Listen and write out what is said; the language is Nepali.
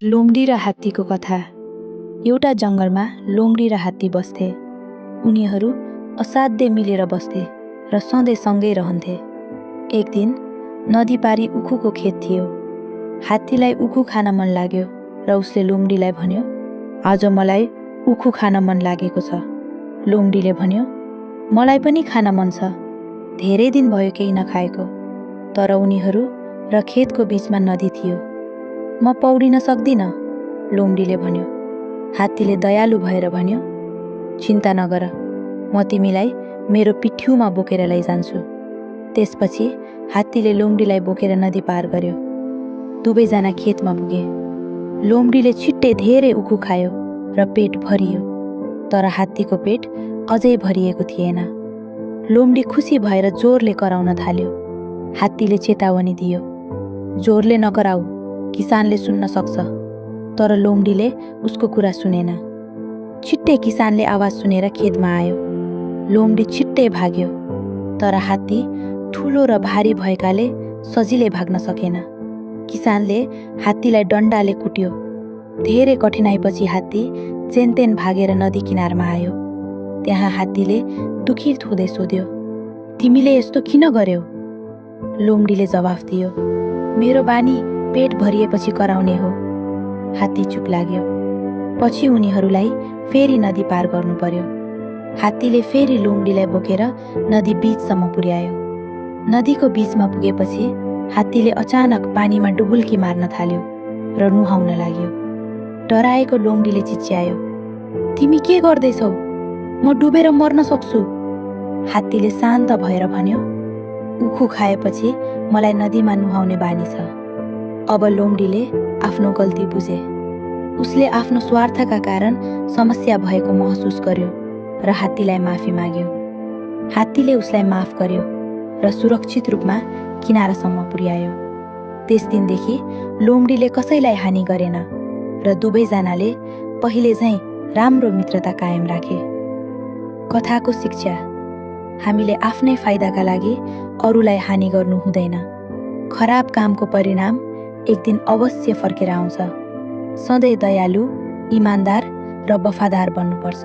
लोमडी र हात्तीको कथा। एउटा जङ्गलमा लोमडी र हात्ती बस्थे। उनीहरू असाध्यै मिलेर बस्थे र सधैँ सँगै रहन्थे। एक दिन नदी पारी उखुको खेत थियो। हात्तीलाई उखु खान मन लाग्यो र उसले लोमडीलाई भन्यो, आज मलाई उखु खान मन लागेको छ। लोमडीले भन्यो, मलाई पनि खान मन छ, धेरै दिन भयो केही नखाएको। तर उनीहरू र खेतको बीचमा नदी थियो। म पौडिन सक्दिन, लोमडीले भन्यो। हात्तीले दयालु भएर भन्यो, चिन्ता नगर, म तिमीलाई मेरो पिठ्युमा बोकेर लैजान्छु। त्यसपछि हात्तीले लोमडीलाई बोकेर नदी पार गर्यो। दुवैजना खेतमा पुगे। लोमडीले छिट्टै धेरै उखु खायो र पेट भरियो। तर हात्तीको पेट अझै भरिएको थिएन। लोमडी खुसी भएर जोरले कराउन थाल्यो। हात्तीले चेतावनी दियो, जोरले नकराऊ, किसानले सुन्न सक्छ। तर लोमडीले उसको कुरा सुनेन। छिट्टै किसानले आवाज सुनेर खेतमा आयो। लोमडी छिट्टै भाग्यो। तर हात्ती ठुलो र भारी भएकाले सजिलै भाग्न सकेन। किसानले हात्तीलाई डन्डाले कुट्यो। धेरै कठिनाइपछि हात्ती चेनतेन भागेर नदी किनारमा आयो। त्यहाँ हात्तीले दुखित हुँदै सोध्यो, तिमीले यस्तो किन गर्यौ? लोमडीले जवाफ दियो, मेरो बानी पेट भरिएपछि कराउने हो। हात्ती चुप लाग्यो। पछि उनीहरूलाई फेरि नदी पार गर्नु पर्यो। हात्तीले फेरि लोमडीलाई बोकेर नदी बीचसम्म पुर्यायो। नदीको बीचमा पुगेपछि हात्तीले अचानक पानीमा डुबुल्की मार्न थाल्यो र नुहाउन लाग्यो। डराएको लोमडीले चिच्यायो, तिमी के गर्दैछौ? म डुबेर मर्न सक्छु। हात्तीले शान्त भएर भन्यो, उखु खाएपछि मलाई नदीमा नुहाउने बानी छ। अब लोमडीले आफ्नो गल्ती बुझे। उसले आफ्नो स्वार्थका कारण समस्या भएको महसुस गर्यो र हात्तीलाई माफी माग्यो। हात्तीले उसलाई माफ गर्यो र सुरक्षित रूपमा किनारासम्म पुर्यायो। त्यस दिनदेखि लोमडीले कसैलाई हानि गरेन र दुवैजनाले पहिले झैँ राम्रो मित्रता कायम राखे। कथाको शिक्षा, हामीले आफ्नै फाइदाका लागि अरूलाई हानि गर्नु हुँदैन। खराब कामको परिणाम एक दिन अवश्य फर्केर आउँछ। सधैँ दयालु, इमान्दार र वफादार बन्नुपर्छ।